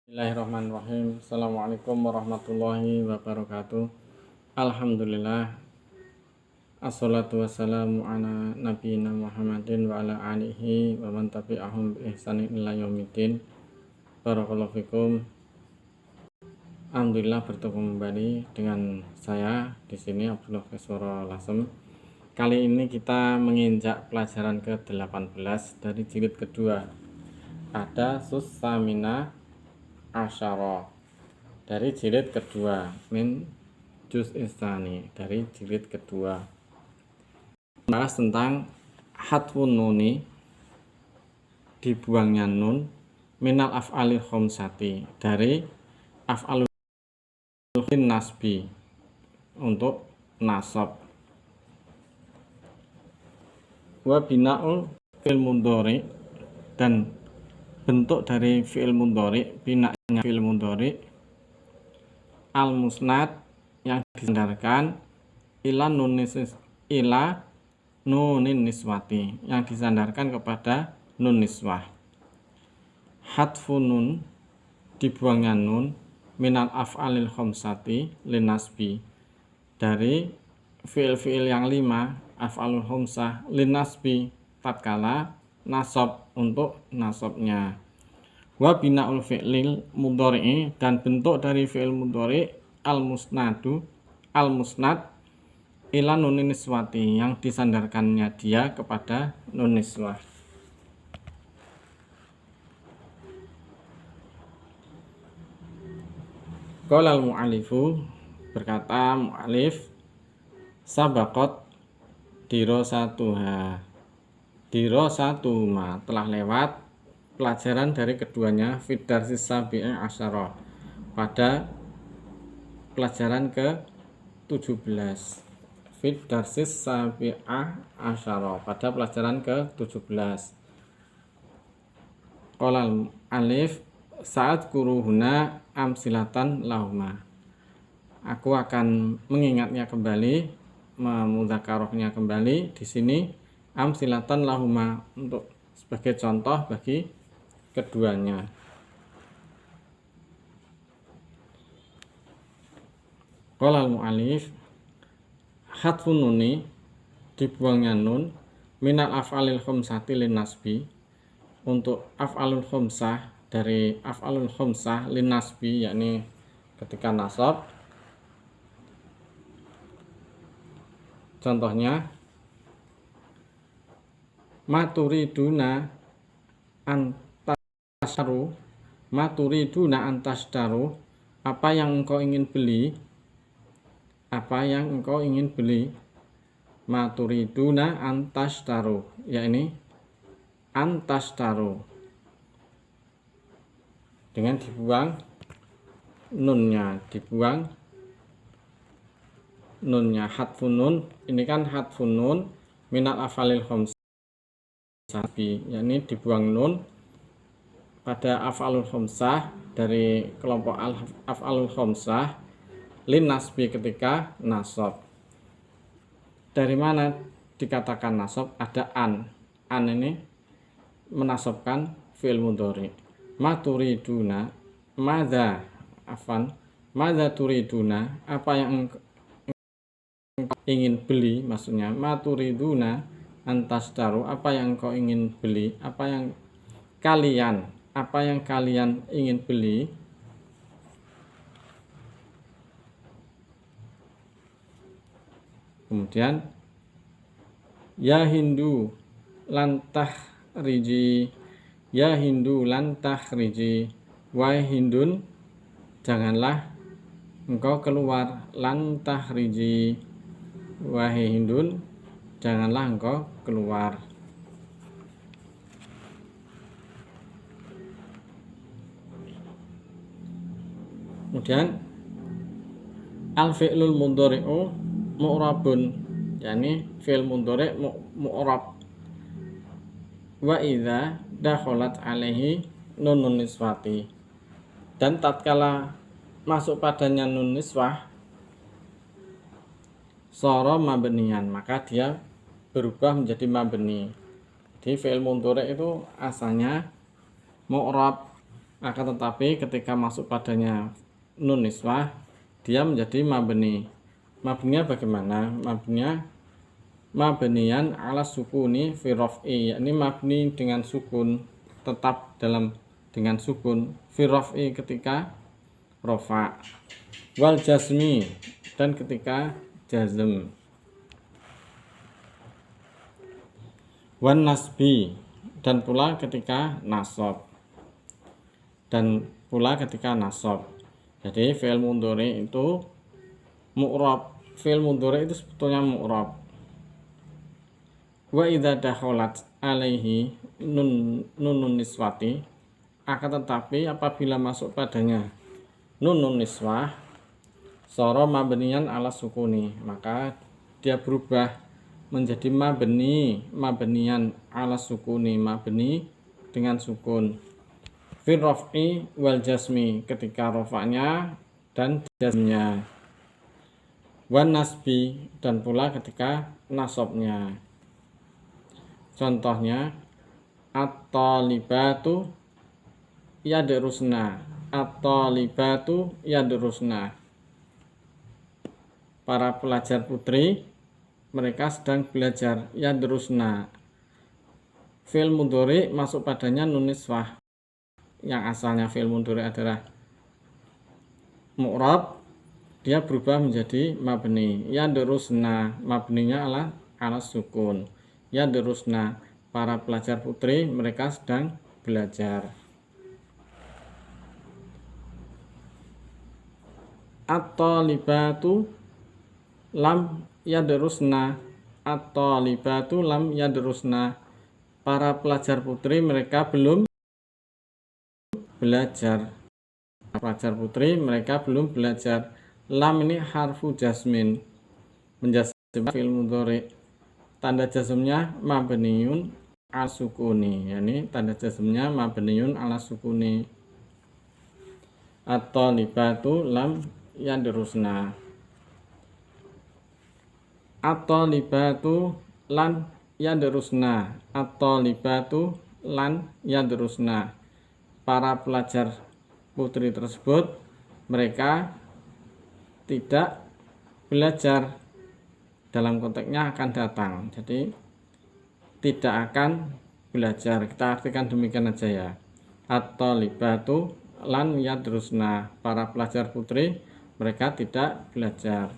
Bismillahirrahmanirrahim. Assalamualaikum warahmatullahi wabarakatuh. Alhamdulillah. Assalatu wassalamu ala nabiyina Muhammadin wa ala alihi wa man tabi'ahum bi ihsanin ila yaumiddin. Barakallahu fikum. Alhamdulillah bertemu kembali dengan saya di sini Abdullah Kesoro Lasem. Kali ini kita menginjak pelajaran ke-18 dari jilid kedua. Ada Sussamina Asyara dari jilid kedua, min juz istani dari jilid kedua, bahas tentang hatfun nuni, dibuangnya nun, minal af'alil khomsati dari af'alul nasbi untuk nasab, wa bina'ul fi'il mudhari, dan bentuk dari fi'il mudhari, bina'nya fi'il mudhari, al musnad yang disandarkan ila nunin niswati, yang disandarkan kepada nun niswah. Hatfun nun, dibuangnya nun, minal af'alil khomsati linasbi, dari fi'il-fi'il yang 5 af'alul khomsah linasbi, tatkala nasab untuk nasabnya. Wa bina'ul fi'lil mudhari'i, dan bentuk dari fi'il mudhari al musnad ila nunin niswati, yang disandarkannya dia kepada nun niswah. Qala al mu'alifu, berkata mu'alif, sabaqat dirosatuha, dirosatuma, telah lewat pelajaran dari keduanya, fidarsis sabi'i asyara, pada pelajaran ke-17, fidarsis sabi'a asyara, pada pelajaran ke-17. Qolal alif saat kuruhuna amsilatan lahuma, aku akan mengingatnya kembali, memudzakarahnya kembali di sini, amsilatan lahuma, untuk sebagai contoh bagi keduanya. Qala al-mu'alif, hatfun nuni, dibuangnya nun, minal af'alil khomsati linasbi, untuk af'alul khomsah, dari af'alul khomsah linasbi, yakni ketika nasab. Contohnya, maturiduna antasdaru, maturiduna antasdaru, apa yang engkau ingin beli, apa yang engkau ingin beli. Maturiduna antasdaru, yakni antasdaru, dengan dibuang nunnya, dibuang nunnya. Hatfun nun, ini kan hatfun nun minal af'alil khomsah, yakni dibuang nun pada af'alul khomsah, dari kelompok af'alul khomsah lin nasbi, ketika nasab. Dari mana dikatakan nasab? Ada an ini menasabkan fi'il mudhari. Maturiduna, madza turiduna, apa yang ingin beli, maksudnya maturiduna antasdaru, apa yang engkau ingin beli, apa yang kalian ingin beli. Kemudian ya Hindu lantah riji, ya Hindu lantah riji, wahai Hindun, janganlah engkau keluar, lantah riji, wahai Hindun, janganlah engkau keluar. Kemudian al fi'lul mudhari'u mu'rabun, yakni fi'il mudhari' mu'rab, wa idza dakhalat alaihi nunun niswati, dan tatkala masuk padanya nun niswah, sara mabniyan, maka dia berubah menjadi mabni. Jadi fi'il mudhari' itu asalnya mu'rab, Akan tetapi ketika masuk padanya nun niswah, dia menjadi mabni. Mabninya bagaimana? Mabniyan ala sukuni fi raf'i, yakni mabni dengan sukun, tetap dengan sukun fi raf'i ketika rafa, wal jazmi dan ketika jazm, wan nasbi dan pula ketika nasab, Jadi fi'il mudhari itu mu'rab. Fi'il mudhari itu sebetulnya mu'rab. Wa idza dakhalat alaihi nunun niswati, akan tetapi apabila masuk padanya nunun niswah, sara mabniyan ala sukuni, maka dia berubah menjadi mabniyan ala sukuni, mabni dengan sukun, fil raf'i wal jasmi ketika rafa'nya dan jazmnya, wan nasbi dan pula ketika nasabnya. Contohnya at-talibatu yadrusna, para pelajar putri mereka sedang belajar. Yadrusna, fi'il mudhari masuk padanya nun niswah, yang asalnya fi'il mudhari adalah mu'rab, dia berubah menjadi mabni. Yadrusna, mabninya ala sukun. Yadrusna, para pelajar putri mereka sedang belajar. At-talibatu lam yadrusna, para pelajar putri mereka belum belajar. Lam ini harfu jasmin, menjazmkan fi'il mudhari. Tanda jazmnya mabniun ala sukuni, yakni tanda jazmnya mabniun ala sukuni. At-talibatu lam yadrusna, at-talibatu lan yadrusna, para pelajar putri tersebut mereka tidak belajar. Dalam konteksnya akan datang, jadi tidak akan belajar. Kita artikan demikian aja ya. At-talibatu lan yadrusna, para pelajar putri mereka tidak belajar.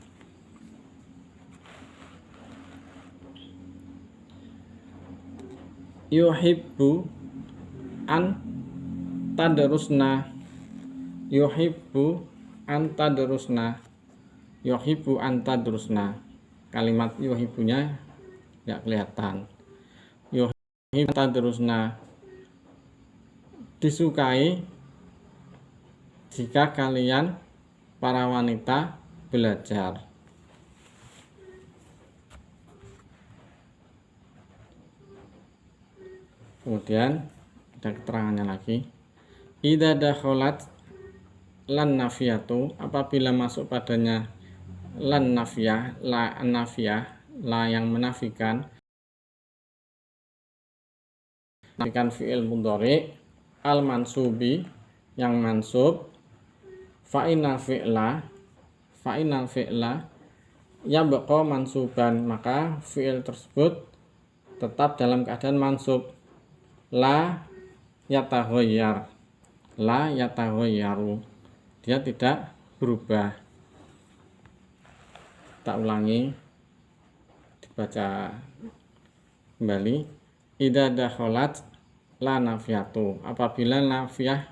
Yuhibbu an tadrusna, kalimat yuhibbunya ya kelihatan. Yuhibbu tadrusna, disukai jika kalian para wanita belajar. Kemudian ada keterangannya lagi. Idza dakhalat lan nafiyatu, apabila masuk padanya lan nafiyah, la yang menafikan fi'il mudhari al mansubi yang mansub, fa'inal fi'la yabqa mansuban, maka fi'il tersebut tetap dalam keadaan mansub. La yataghayyaru, dia tidak berubah. Tak ulangi, dibaca kembali. Idza dakhalat la nafiyatu, apabila nafiyah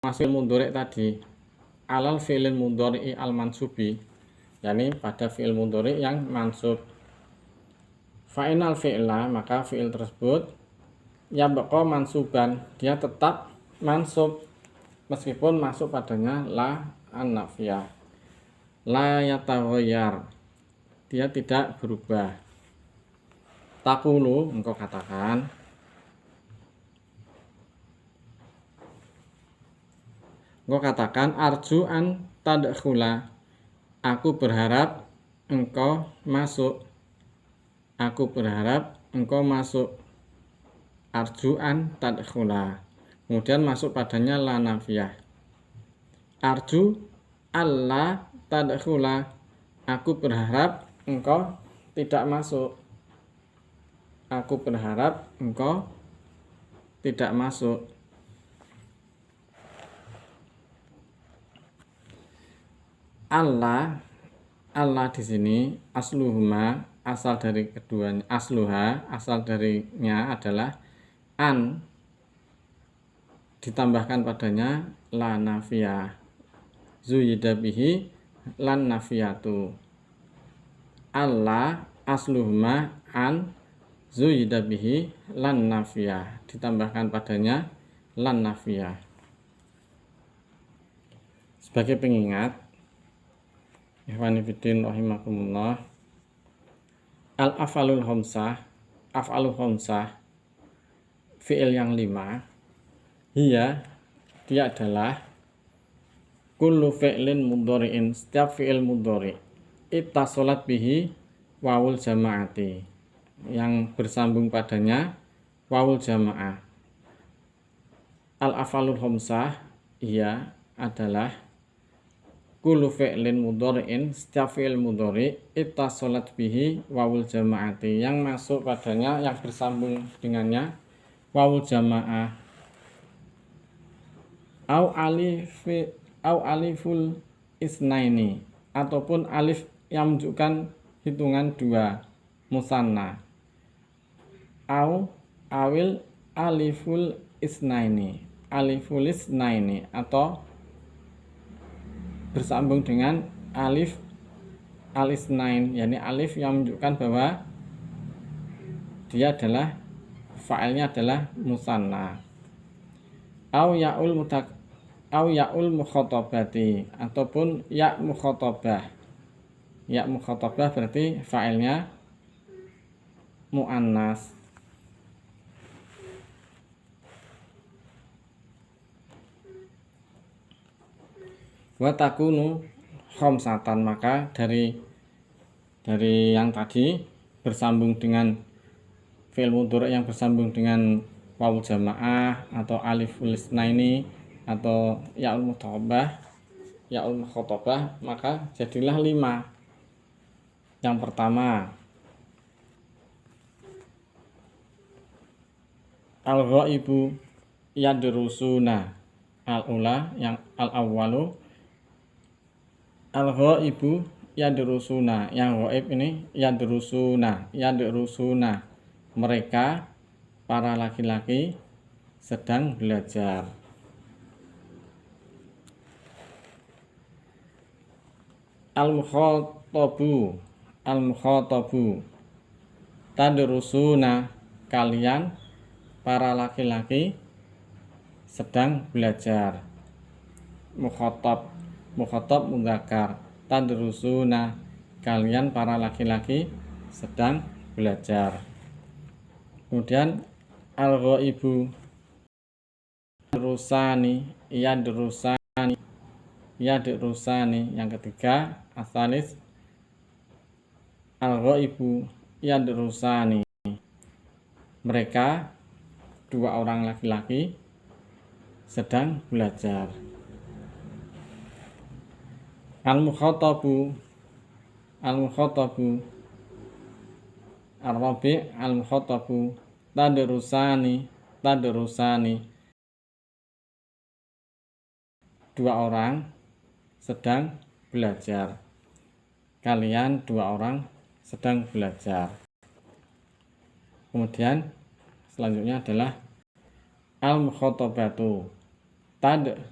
masuk mudhari tadi alal fi'il mudhari al mansubi, yakni pada fi'il mudhari yang mansub. Fa'inal fi'la, maka fi'il tersebut yabqa mansuban, dia tetap mansub meskipun masuk padanya la an-nafiyah. La yataghayyar, dia tidak berubah. Taqulu, engkau katakan. Arju an tadkhula, aku berharap engkau masuk. arju an tadkhula, kemudian masuk padanya la nafiyah. Arju alla tadkhula, aku berharap engkau tidak masuk. Aku berharap engkau tidak masuk. Allah di sini asluhuma, asal dari keduanya, asluha, asal darinya adalah an, ditambahkan padanya la nafiyah. Zuyida bihi lan nafiyatu. Allah asluhuma an zuyida bihi lan nafiyah, ditambahkan padanya lan nafiyah. Sebagai pengingat, ikhwani fiddin rahimakumullah, al-af'alul khamsah, af'alul khamsah, fi'il yang 5, dia adalah kullu fi'lin mudhari'in, setiap fi'il mudhari' ittasalat bihi wawul jama'ati, yang bersambung padanya wawul jama'ah. Al-af'alul khamsah, ia adalah kullu fi'lin mudhari'in, setiap fi'il mudhari' ittasalat bihi wawul jama'ati, yang masuk padanya, yang bersambung dengannya wawul jama'ah. Au aliful isnaini, ataupun alif yang menunjukkan hitungan 2 musanna. Awil aliful isnaini, aliful isnaini, atau bersambung dengan alif al-isnain, yakni alif yang menunjukkan bahwa dia adalah fa'ilnya adalah musanna. Au ya'ul mukhatabati, ataupun ya mukhatabah. Ya mukhatabah berarti fa'ilnya muannas. Wa takunu khamsatan, maka dari yang tadi bersambung dengan fi'il mudhari' yang bersambung dengan wawu jamaah atau aliful isnaini atau ya'ul mukhatabah, maka jadilah 5. Yang pertama, al-ghaibu yadrusuna, al-ula, yang al-awwalu al-ghaibu yadrusuna, yang ghaib ini yadrusuna, mereka para laki-laki sedang belajar. Al-mukhatabu tadrusuna, kalian para laki-laki sedang belajar. Mukhatab mudzakkar, tadrusuna, kalian para laki-laki sedang belajar. Kemudian al-ghaibu yadrusani, yang ketiga asalis al-ghaibu yadrusani, mereka 2 orang laki-laki sedang belajar. Al-mukhatabu ar-rabi' al-mukhatabu tadrusani, 2 orang sedang belajar. Kalian 2 orang sedang belajar. Kemudian selanjutnya adalah al-mukhatabatu tadrusina,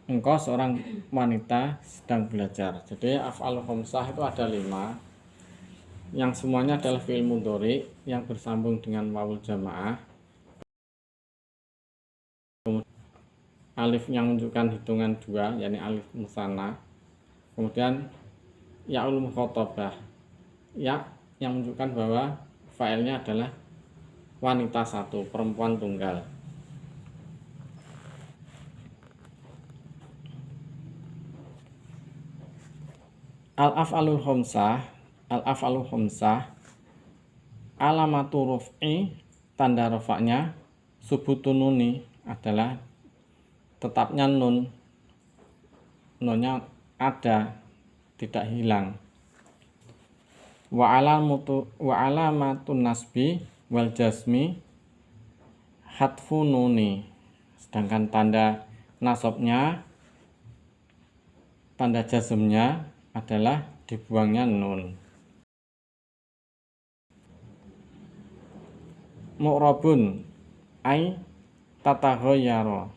engkau seorang wanita sedang belajar. Jadi af'al khamsah itu ada 5, yang semuanya adalah fi'il mudhari yang bersambung dengan wawul jamaah. Alif yang menunjukkan hitungan 2, yakni alif musanna. Kemudian ya'ul mukhatabah, ya yang menunjukkan bahwa fa'ilnya adalah wanita 1, perempuan tunggal. Al-af'alul khamsah Alamatu ruf'i, tanda rofaknya, subutun nuni adalah tetapnya nun, nunnya ada, tidak hilang. Wa alamatun nasbi wal jasmi hatfu nuni, sedangkan tanda nasabnya, tanda jazmnya adalah dibuangnya nun. Mu'rabun ay tataghayyara,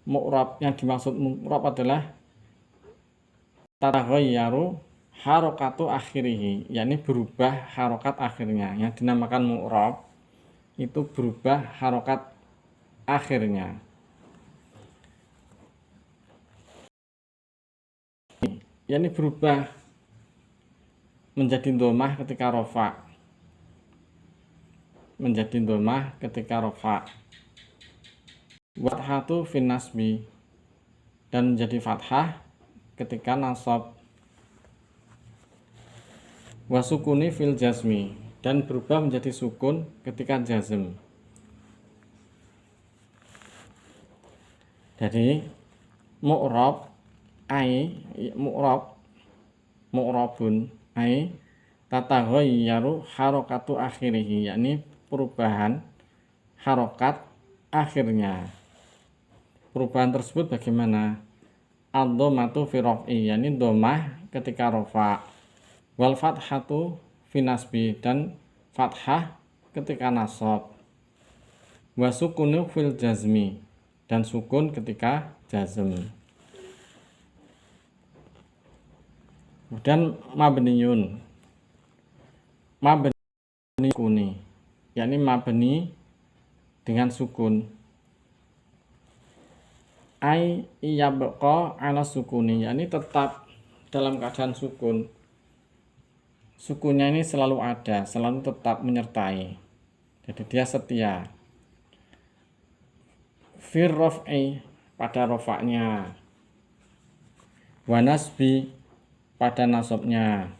mu'rab yang dimaksud mu'rab adalah tataghayyaru harokatu akhirihi, yakni berubah harokat akhirnya. Yang dinamakan mu'rab itu berubah harokat akhirnya. Yakni berubah menjadi domah ketika rofa, menjadi domah ketika rofa. Wathatu fin nasbi, dan menjadi fathah ketika nasab. Wasukuni fil jazmi, dan berubah menjadi sukun ketika jazm. Jadi mu'rab ai mu'rabun ai tataghayyaru harokatu akhirihi, yakni perubahan harokat akhirnya. Perubahan tersebut bagaimana? Ad-dhammatu fi raf'i, yakni dhammah ketika rafa, wal fathatu fi nasbi, dan fathah ketika nasab, wa sukunu fil jazmi, dan sukun ketika jazm. Kemudian mabniyun, mabni kuni, yakni mabni dengan sukun. Ai yabqa ala sukuni, yakni tetap dalam keadaan sukun. Sukunnya ini selalu ada, selalu tetap menyertai. Jadi dia setia. Fir raf'i, pada rofaknya. Wa nasbi, pada nasabnya.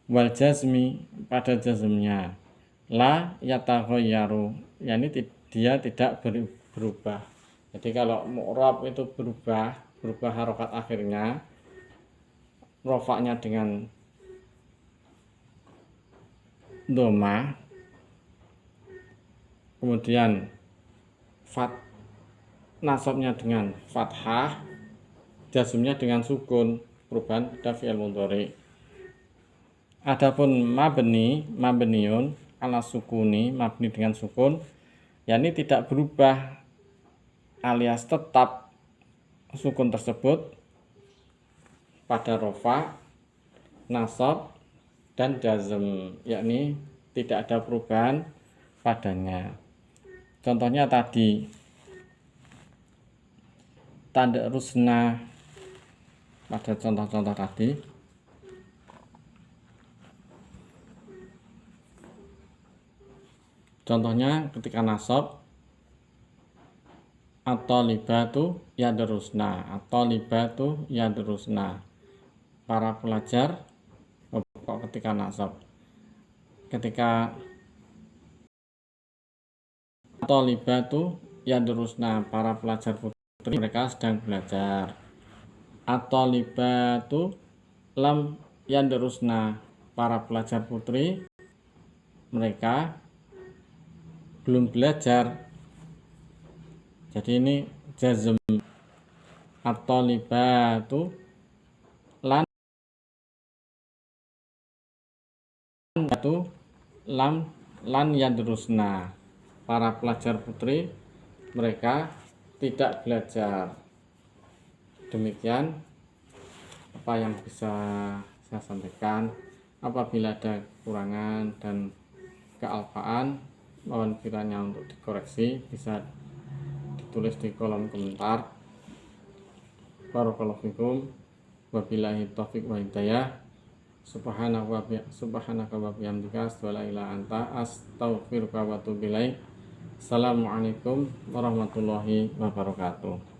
Wal jazmi, pada jazmnya. La yataghayyaru, yakni dia tidak berubah. Jadi kalau mu'rab itu berubah harokat akhirnya, rofaknya dengan doma, kemudian nasabnya dengan fathah, jazmnya dengan sukun, perubahan pada fi'il mudhari. Adapun mabniun ala sukuni, mabni dengan sukun, yakni tidak berubah alias tetap sukun tersebut pada rofa, nasab, dan jazm, yakni tidak ada perubahan padanya. Contohnya tadi tanda rusna, pada contoh-contoh tadi. Contohnya ketika nasab, at-talibatu yadrusna, at-talibatu yadrusna, para pelajar. Ketika nasab, ketika at-talibatu yadrusna, para pelajar putri, mereka sedang belajar. At-talibatu lam yadrusna, para pelajar putri, mereka belum belajar. Jadi ini jazm. At-talibatu lan yadrusna, para pelajar putri, mereka tidak belajar. Demikian apa yang bisa saya sampaikan. Apabila ada kekurangan dan kealpaan, mohon kiranya untuk dikoreksi, bisa ditulis di kolom komentar. Barakallahu fikum, wabillahi taufiq wa hidayah. Subhanaka wa bihamdika, asyhadu an la ilaha illa anta, astaghfiruka wa atubu ilaik. Assalamualaikum warahmatullahi wabarakatuh.